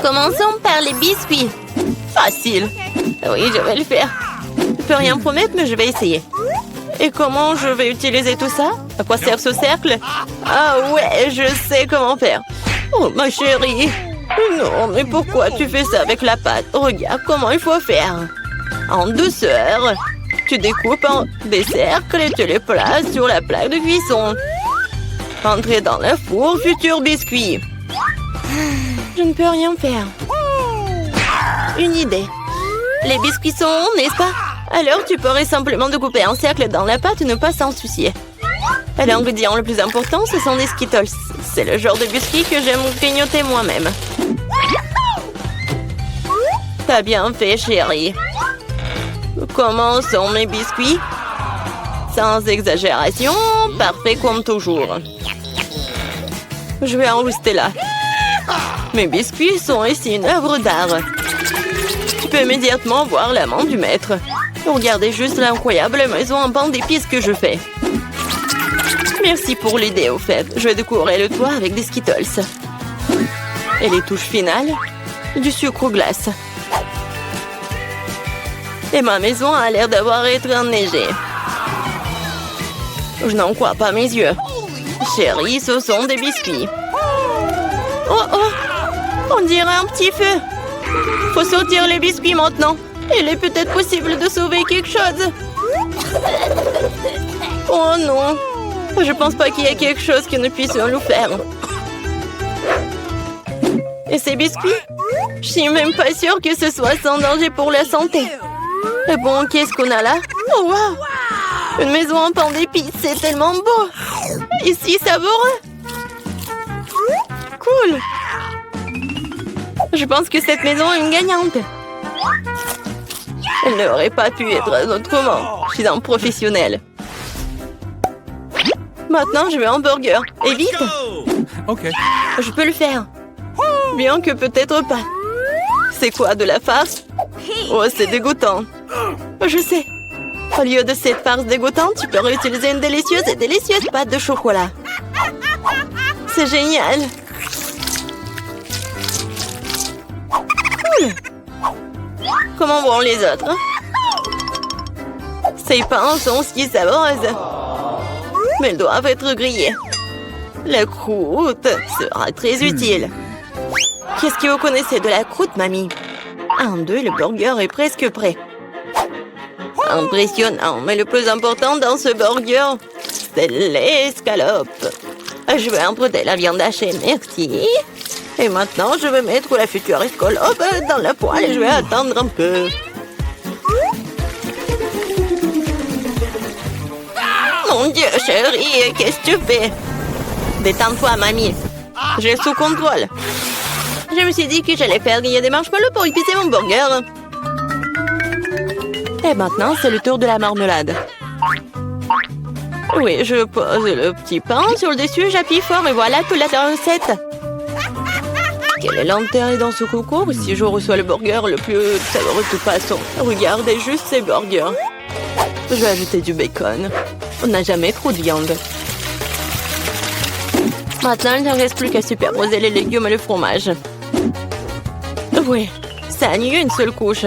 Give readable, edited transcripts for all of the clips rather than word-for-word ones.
Commençons par les biscuits. Facile. Oui, je vais le faire. Je peux rien promettre, mais je vais essayer. Et comment je vais utiliser tout ça? À quoi sert ce cercle? Ah ouais, je sais comment faire. Oh, ma chérie. Non, mais pourquoi tu fais ça avec la pâte? Regarde comment il faut faire. En douceur. Tu découpes en des cercles et tu les places sur la plaque de cuisson. Entrez dans le four, futur biscuit. Je ne peux rien faire. Une idée. Les biscuits sont ronds, n'est-ce pas? Alors tu pourrais simplement découper un cercle dans la pâte et ne pas s'en soucier. L'ingrédient le plus important, ce sont des Skittles. C'est le genre de biscuits que j'aime grignoter moi-même. T'as bien fait, chérie. Comment sont mes biscuits? Sans exagération, parfait comme toujours. Je vais en rester là. Mes biscuits sont ici une œuvre d'art. Tu peux immédiatement voir la main du maître. Regardez juste l'incroyable maison en pain d'épices que je fais. Merci pour l'idée, au fait. Je vais décorer le toit avec des Skittles. Et les touches finales, du sucre glace. Et ma maison a l'air d'avoir été enneigée. Je n'en crois pas mes yeux. Chérie, ce sont des biscuits. Oh oh! On dirait un petit feu. Faut sortir les biscuits maintenant. Il est peut-être possible de sauver quelque chose. Oh non! Je pense pas qu'il y ait quelque chose que nous puissions nous faire. Et ces biscuits? Je suis même pas sûre que ce soit sans danger pour la santé. Et bon, qu'est-ce qu'on a là? Oh wow! Une maison en pain d'épices, c'est tellement beau! Ici, savoureux! Cool! Je pense que cette maison est une gagnante. Elle n'aurait pas pu être autrement. Je suis un professionnel. Maintenant, je veux un burger. Et vite! Ok. Je peux le faire. Bien que peut-être pas. C'est quoi, de la farce? Oh, c'est dégoûtant. Je sais. Au lieu de cette farce dégoûtante, tu peux réutiliser une délicieuse pâte de chocolat. C'est génial. Cool. Comment vont les autres? Ces pains sont si savoureuses. Mais elles doivent être grillées. La croûte sera très utile. Qu'est-ce que vous connaissez de la croûte, mamie? 1, 2, le burger est presque prêt. Impressionnant, mais le plus important dans ce burger, c'est l'escalope. Je vais emprunter la viande hachée, merci. Et maintenant, je vais mettre la future escalope dans la poêle et je vais attendre un peu. Mon Dieu, chérie, qu'est-ce que tu fais? Détends-toi, mamie. J'ai sous contrôle. Je me suis dit que j'allais faire griller des marshmallows pour épicer mon burger. Et maintenant, c'est le tour de la marmelade. Oui, je pose le petit pain sur le dessus, j'appuie fort et voilà toute la recette. Quel est l'intérêt dans ce concours si je reçois le burger le plus savoureux de toute façon? Regardez juste ces burgers. Je vais ajouter du bacon. On n'a jamais trop de viande. Maintenant, il ne reste plus qu'à superposer les légumes et le fromage. Oui, ça annule une seule couche.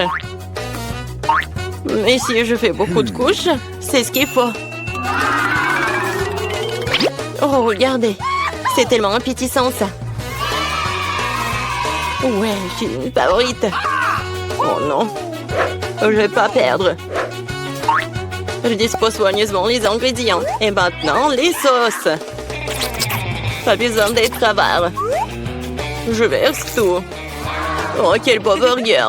Mais si je fais beaucoup de couches, c'est ce qu'il faut. Oh, regardez. C'est tellement appétissant, ça. Ouais, je suis une favorite. Oh non. Je vais pas perdre. Je dispose soigneusement les ingrédients. Et maintenant, les sauces. Pas besoin d'être avare. Je verse tout. Oh, quel beau burger.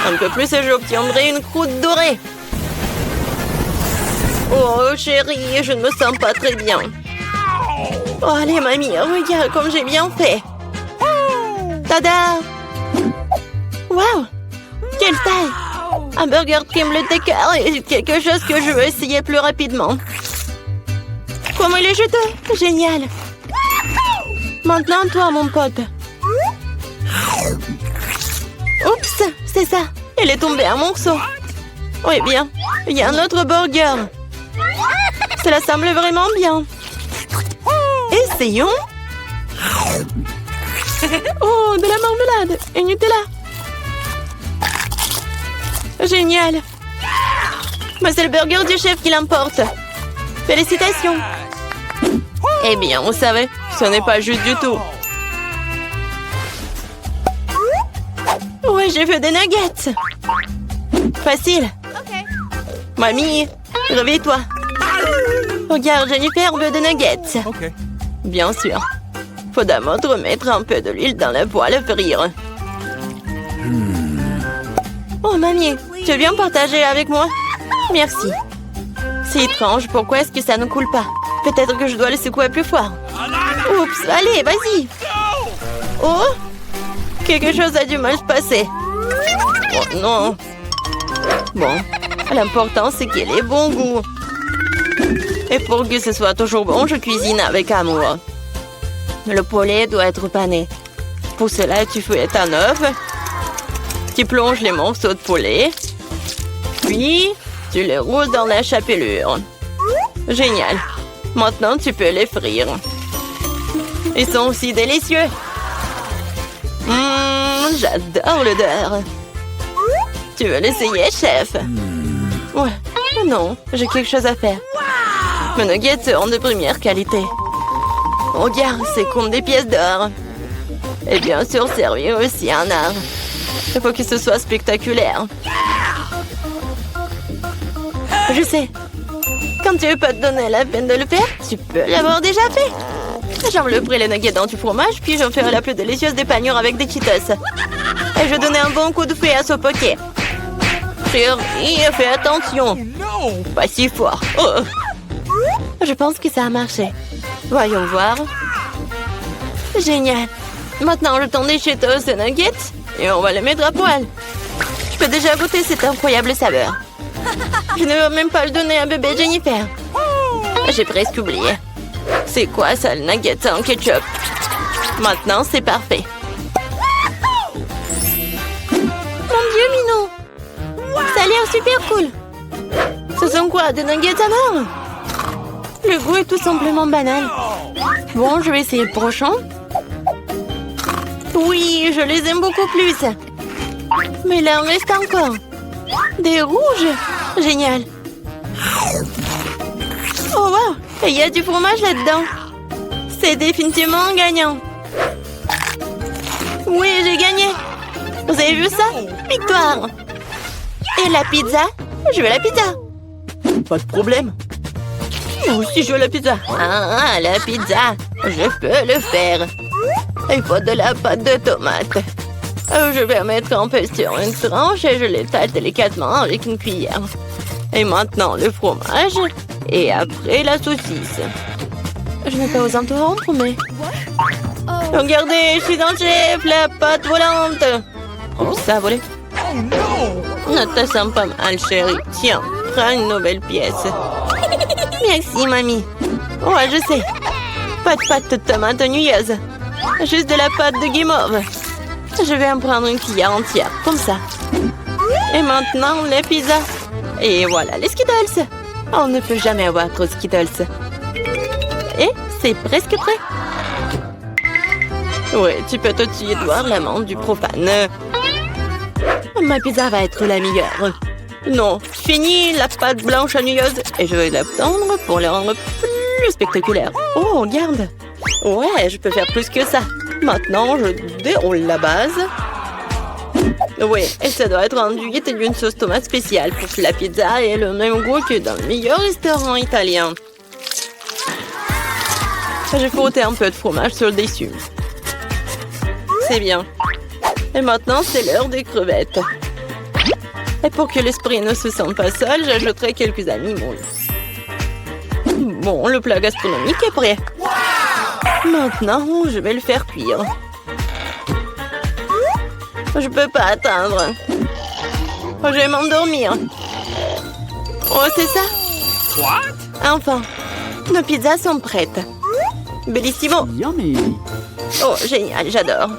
Un peu plus et j'obtiendrai une croûte dorée. Oh, chérie, je ne me sens pas très bien. Oh, allez, mamie, regarde comme j'ai bien fait. Tada! Wow! Quelle taille! Un burger Crème Decker est quelque chose que je veux essayer plus rapidement. Comment il est juteux! Génial! Maintenant, toi, mon pote. Oups, c'est ça. Il est tombé un morceau. Oui, bien. Il y a un autre burger. Cela semble vraiment bien. Essayons. Oh, de la marmelade et Nutella. Génial. Mais c'est le burger du chef qui l'emporte. Félicitations. Eh bien, vous savez, ce n'est pas juste du tout. Ouais, j'ai fait des nuggets. Facile. Mamie, réveille-toi. Regarde, Jennifer veut des nuggets. Bien sûr. Faut d'abord remettre un peu de l'huile dans la poêle à frire. Oh, mamie, tu veux bien partager avec moi? Merci. C'est étrange, pourquoi est-ce que ça ne coule pas? Peut-être que je dois le secouer plus fort. Oups, allez, vas-y. Oh, quelque chose a dû mal se passer. Oh non. Bon, l'important c'est qu'il ait bon goût. Et pour que ce soit toujours bon, je cuisine avec amour. Le poulet doit être pané. Pour cela, tu fouettes un œuf. Tu plonges les morceaux de poulet. Puis, tu les roules dans la chapelure. Génial. Maintenant, tu peux les frire. Ils sont aussi délicieux. J'adore l'odeur. Tu veux l'essayer, chef? Ouais. Non, j'ai quelque chose à faire. Mes nuggets seront de première qualité. Regarde, c'est comme des pièces d'or. Et bien sûr, servir aussi un art. Il faut que ce soit spectaculaire. Je sais. Quand tu veux pas te donner la peine de le faire, tu peux l'avoir déjà fait. J'envelopperai les nuggets dans du fromage, puis j'en ferai la plus délicieuse des panures avec des Cheetos. Et je donnerai un bon coup de fouet à ce poké. Chérie, fais attention. Pas si fort. Oh. Je pense que ça a marché. Voyons voir. Génial. Maintenant, le temps des Cheetos et nuggets, et on va les mettre à poil. Je peux déjà goûter cette incroyable saveur. Je ne veux même pas le donner à bébé Jennifer. J'ai presque oublié. C'est quoi ça, le nugget en ketchup? Maintenant, c'est parfait. Mon Dieu, Minou! Ça a l'air super cool. Ce sont quoi, des nuggets à mort? Le goût est tout simplement banal. Bon, je vais essayer le prochain. Oui, je les aime beaucoup plus. Mais là, il en reste encore. Des rouges. Génial. Oh, wow. Et il y a du fromage là-dedans. C'est définitivement gagnant. Oui, j'ai gagné. Vous avez vu ça? Victoire. Et la pizza? Je veux la pizza. Pas de problème. Moi aussi, je veux la pizza. Ah, la pizza. Je peux le faire. Il faut de la pâte de tomate. Je vais mettre un peu sur une tranche et je l'étale délicatement avec une cuillère. Et maintenant, le fromage. Et après, la saucisse. Je n'ai pas osé interrompre, mais... Regardez, je suis un chef, la pâte volante. Oh, ça a volé. Ne te sens pas mal, chérie. Tiens, prends une nouvelle pièce. Merci, mamie. Ouais, je sais. Pas de pâte de tomate ennuyeuses. Juste de la pâte de guimauve. Je vais en prendre une cuillère entière, comme ça. Et maintenant, les pizzas. Et voilà, les Skittles. On ne peut jamais avoir trop de Skittles. Et c'est presque prêt. Oui, tu peux tout de suite voir l'amande du profane. Ma pizza va être la meilleure. Non, fini la pâte blanche ennuyeuse et je vais la tendre pour les rendre plus spectaculaires. Oh, regarde. Ouais, je peux faire plus que ça. Maintenant, je déroule la base. Oui, et ça doit être enduit d'une sauce tomate spéciale pour que la pizza ait le même goût que dans le meilleur restaurant italien. J'ai frotté un peu de fromage sur le dessus. C'est bien. Et maintenant, c'est l'heure des crevettes. Et pour que l'esprit ne se sente pas seul, j'ajouterai quelques amis moules. Bon, le plat gastronomique est prêt. Maintenant, je vais le faire cuire. Je peux pas attendre. Je vais m'endormir. Oh, c'est ça? Enfin, nos pizzas sont prêtes. Bellissimo. Oh, génial, j'adore.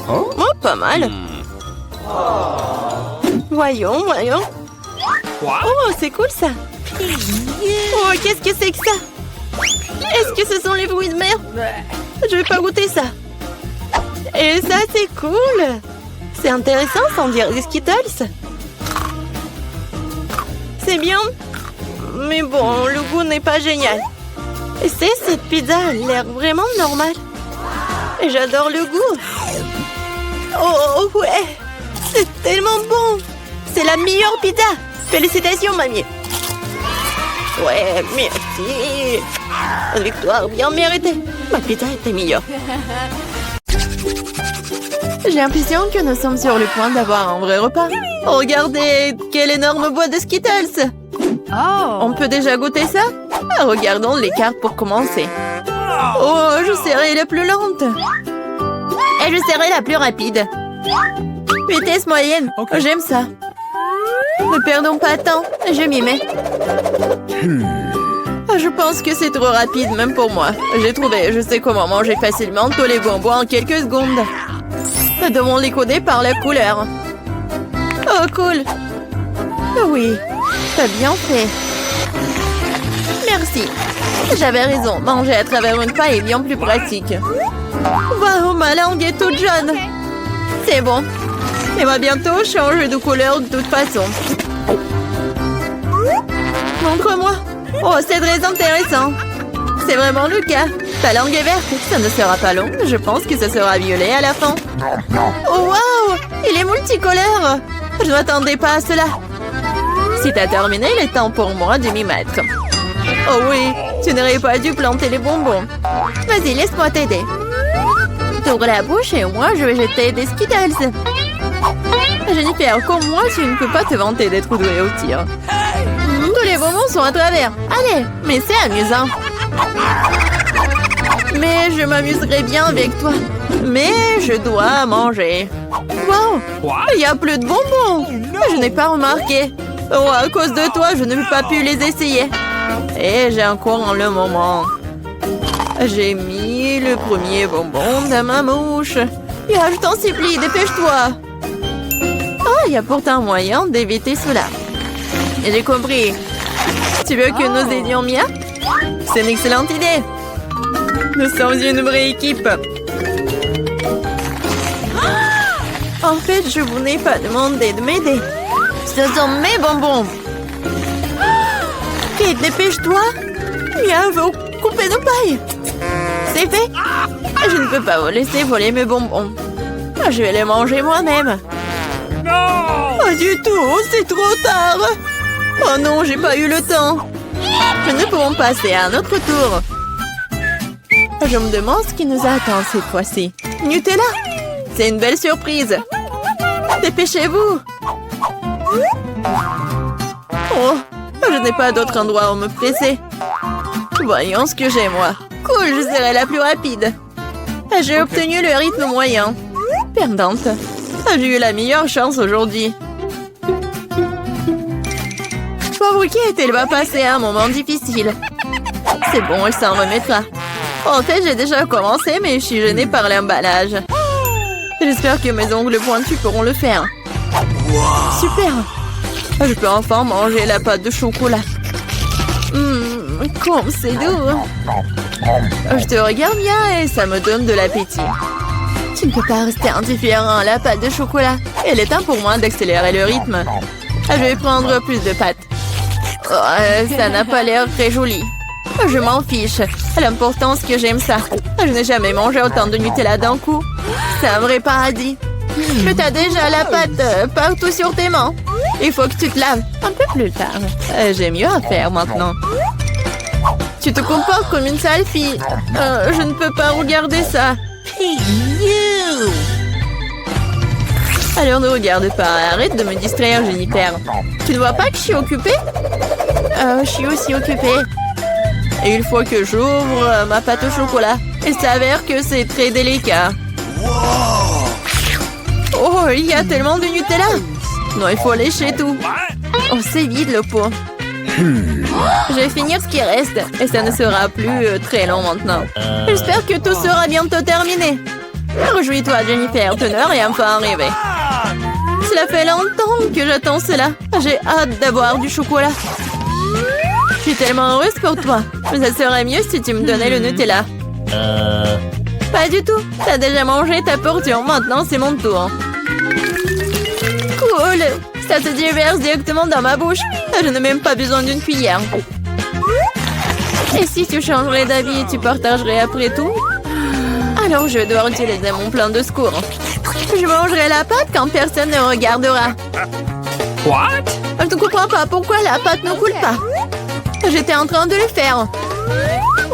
Oh, pas mal. Voyons, voyons. Oh, c'est cool ça. Oh, qu'est-ce que c'est que ça? Est-ce que ce sont les fruits de mer? Je vais pas goûter ça. Et ça, c'est cool. C'est intéressant, sans dire des Skittles. C'est bien. Mais bon, le goût n'est pas génial. Et cette pizza a l'air vraiment normale. Et j'adore le goût. Oh, ouais. C'est tellement bon. C'est la meilleure pizza. Félicitations, mamie. Ouais, merci. Une victoire bien méritée. Ma pizza était meilleure. J'ai l'impression que nous sommes sur le point d'avoir un vrai repas. Regardez, quelle énorme boîte de Skittles. On peut déjà goûter ça? Regardons les cartes pour commencer. Oh, je serai la plus lente. Et je serai la plus rapide. Vitesse moyenne. J'aime ça. Ne perdons pas de temps. Je m'y mets. Je pense que c'est trop rapide, même pour moi. J'ai trouvé, je sais comment manger facilement tous les bonbons en quelques secondes. Nous devons les coder par la couleur. Oh, cool. Oui, t'as bien fait. Merci. J'avais raison, manger à travers une paille est bien plus pratique. Waouh, ma langue est toute jaune. C'est bon. Elle va bientôt changer de couleur de toute façon. Montre-moi. Oh, c'est très intéressant. C'est vraiment le cas. Ta langue est verte. Ça ne sera pas long. Je pense que ça sera violet à la fin. Oh, waouh! Il est multicolore. Je ne m'attendais pas à cela. Si t'as terminé, il est temps pour moi de m'y mettre. Oh oui, tu n'aurais pas dû planter les bonbons. Vas-y, laisse-moi t'aider. T'ouvres la bouche et moi, je vais jeter des Skittles. Jennifer, comme moi, tu ne peux pas te vanter d'être douée au tir. Tous les bonbons sont à travers. Allez, mais c'est amusant. Mais je m'amuserai bien avec toi. Mais je dois manger. Wow, il n'y a plus de bonbons. Je n'ai pas remarqué. Oh, à cause de toi, je n'ai pas pu les essayer. Et j'ai encore le moment. J'ai mis le premier bonbon dans ma mouche. Je t'en supplie, dépêche-toi. Oh, il y a pourtant moyen d'éviter cela. J'ai compris. Tu veux que nous aidions Mia? C'est une excellente idée. Nous sommes une vraie équipe. En fait, je vous n'ai pas demandé de m'aider. Ce sont mes bonbons. Kate, dépêche-toi. Mia veut couper nos pailles. C'est fait. Je ne peux pas vous laisser voler mes bonbons. Je vais les manger moi-même. Pas du tout, c'est trop tard. Oh non, j'ai pas eu le temps. Nous pouvons passer à un autre tour. Je me demande ce qui nous attend cette fois-ci. Nutella, c'est une belle surprise. Dépêchez-vous. Oh, je n'ai pas d'autre endroit où me presser. Voyons ce que j'ai, moi. Cool, je serai la plus rapide. J'ai obtenu le rythme moyen. Perdante. J'ai eu la meilleure chance aujourd'hui. Pauvre Kate, elle va passer un moment difficile. C'est bon, elle s'en remettra. En fait, j'ai déjà commencé, mais je suis gênée par l'emballage. J'espère que mes ongles pointus pourront le faire. Super! Je peux enfin manger la pâte de chocolat. Comme c'est doux! Je te regarde bien et ça me donne de l'appétit. Tu ne peux pas rester indifférent à la pâte de chocolat. Il est temps pour moi d'accélérer le rythme. Je vais prendre plus de pâte. Oh, ça n'a pas l'air très joli. Je m'en fiche. L'important, c'est que j'aime ça. Je n'ai jamais mangé autant de Nutella d'un coup. C'est un vrai paradis. Tu as déjà la pâte partout sur tes mains. Il faut que tu te laves un peu plus tard. J'ai mieux à faire maintenant. Tu te comportes comme une sale fille. Je ne peux pas regarder ça. Alors ne regarde pas. Arrête de me distraire, Jennifer. Tu ne vois pas que je suis occupée? Je suis aussi occupée. Et il faut que j'ouvre ma pâte au chocolat. Il s'avère que c'est très délicat. Oh, il y a tellement de Nutella. Non, il faut lécher tout. Oh, c'est vide le pot. Je vais finir ce qui reste. Et ça ne sera plus très long maintenant. J'espère que tout sera bientôt terminé. Réjouis-toi, Jennifer. Tu n'as rien enfin arrivé. Cela fait longtemps que j'attends cela. J'ai hâte d'avoir du chocolat. Je suis tellement heureuse pour toi. Mais ça serait mieux si tu me donnais le Nutella. Pas du tout. T'as déjà mangé ta portion. Maintenant, c'est mon tour. Cool. Ça se déverse directement dans ma bouche. Je n'ai même pas besoin d'une cuillère. Et si tu changerais d'avis, tu partagerais après tout? Alors, je dois utiliser mon plan de secours. Je mangerai la pâte quand personne ne regardera. What? Je ne comprends pas pourquoi la pâte ne coule pas. J'étais en train de le faire.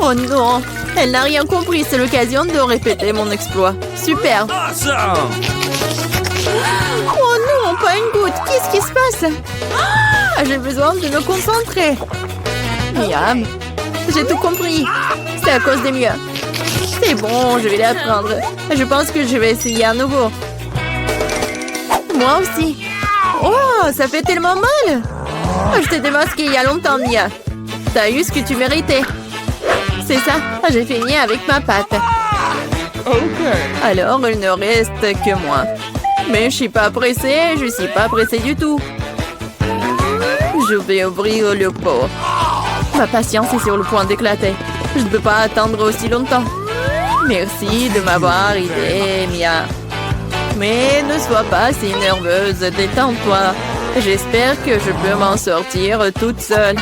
Oh non, elle n'a rien compris. C'est l'occasion de répéter mon exploit. Super. Awesome! Oh non, pas une goutte. Qu'est-ce qui se passe? J'ai besoin de me concentrer. Miam. J'ai tout compris. C'est à cause des miens. C'est bon, je vais l'apprendre. Je pense que je vais essayer à nouveau. Moi aussi. Oh, ça fait tellement mal. Je t'ai démasqué il y a longtemps, Mia. T'as eu ce que tu méritais. C'est ça, j'ai fini avec ma pâte. Ok. Alors, il ne reste que moi. Mais je suis pas pressée, je suis pas pressée du tout. Je vais ouvrir le pot. Ma patience est sur le point d'éclater. Je ne peux pas attendre aussi longtemps. Merci de m'avoir aidé, Mia. Mais ne sois pas si nerveuse, détends-toi. J'espère que je peux m'en sortir toute seule.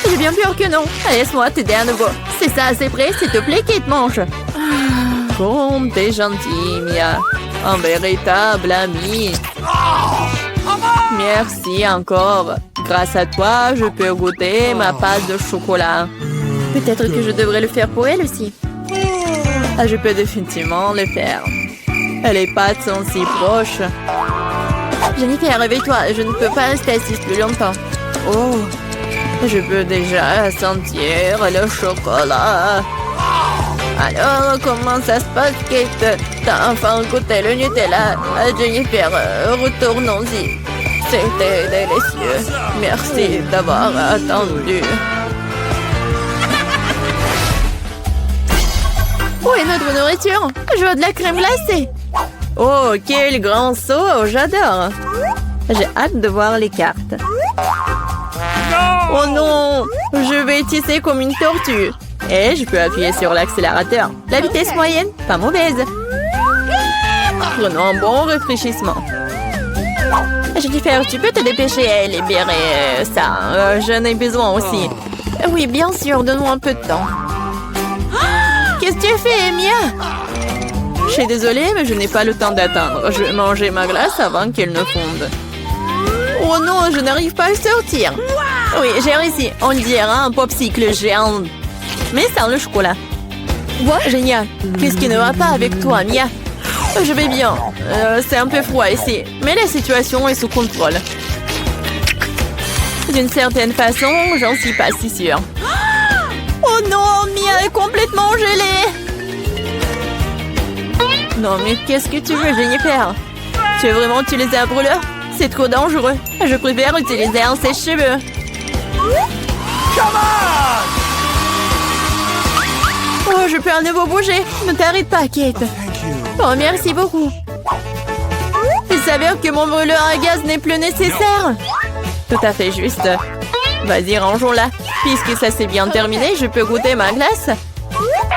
J'ai bien peur que non. Laisse-moi t'aider à nouveau. C'est ça, c'est prêt, s'il te plaît, Kate, mange. Comme t'es gentille, Mia. Un véritable ami. Merci encore. Grâce à toi, je peux goûter ma pâte de chocolat. Peut-être que je devrais le faire pour elle aussi. Je peux définitivement le faire. Les pâtes sont si proches. Jennifer, réveille-toi. Je ne peux pas rester assise plus longtemps. Oh, je peux déjà sentir le chocolat. Alors, comment ça se passe, Kate? T'as enfin goûté le Nutella. Jennifer, retournons-y. C'était délicieux. Merci d'avoir attendu. Où est notre nourriture? Je veux de la crème glacée. Oh, quel grand saut! J'adore. J'ai hâte de voir les cartes. Oh non! Je vais tisser comme une tortue. Et je peux appuyer sur l'accélérateur. La vitesse moyenne, pas mauvaise. Prenons un bon rafraîchissement. Jennifer, tu peux te dépêcher à libérer ça. J'en ai besoin aussi. Oui, bien sûr, donne-moi un peu de temps. Qu'est-ce que tu fais, Mia? Je suis désolée, mais je n'ai pas le temps d'attendre. Je vais manger ma glace avant qu'elle ne fonde. Oh non, je n'arrive pas à le sortir. Oui, j'ai réussi. On dirait un popsicle géant. Mais sans le chocolat. Génial. Qu'est-ce qui ne va pas avec toi, Mia? Je vais bien. C'est un peu froid ici. Mais la situation est sous contrôle. D'une certaine façon, j'en suis pas si sûre. Oh non, Mia est complètement gelée. Non, mais qu'est-ce que tu veux, Jennifer? Tu veux vraiment utiliser un brûleur? C'est trop dangereux. Je préfère utiliser un sèche-cheveux. Oh, je peux à nouveau bouger. Ne t'arrête pas, Kate. Oh, merci beaucoup. Il s'avère que mon brûleur à gaz n'est plus nécessaire. Tout à fait juste. Vas-y, rangeons-la. Puisque ça s'est bien terminé, je peux goûter ma glace.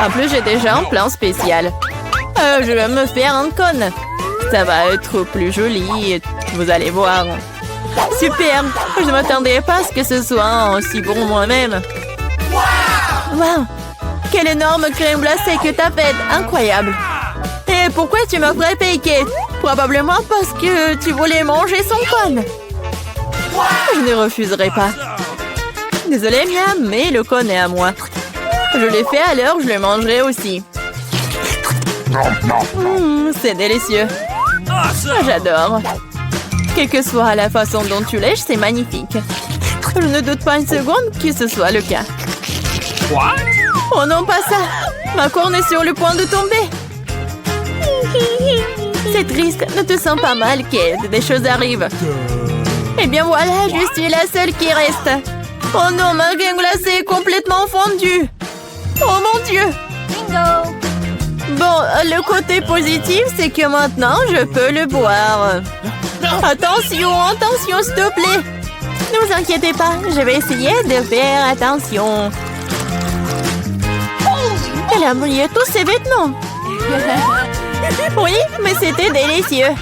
En plus, j'ai déjà un plan spécial. Je vais me faire un cône. Ça va être plus joli. Vous allez voir. Super. Je ne m'attendais pas à ce que ce soit aussi bon moi-même. Wow. Quelle énorme crème glacée que t'as faite. Incroyable. Et pourquoi tu m'as frappé, Kate? Probablement parce que tu voulais manger son cône. Je ne refuserai pas. Désolée, Mia, mais le cône est à moi. Je l'ai fait, alors je le mangerai aussi. C'est délicieux. J'adore. Quelle que soit la façon dont tu lèches, c'est magnifique. Je ne doute pas une seconde que ce soit le cas. Oh non, pas ça. Ma corne est sur le point de tomber. C'est triste. Ne te sens pas mal, Kate. Des choses arrivent. Eh bien voilà, je suis la seule qui reste. Oh non, ma crème glacée est complètement fondue. Oh mon Dieu. Bingo! Bon, le côté positif, c'est que maintenant, je peux le boire. Attention, attention, s'il te plaît. Ne vous inquiétez pas, je vais essayer de faire attention. Elle a brillé tous ses vêtements. Oui, mais c'était délicieux.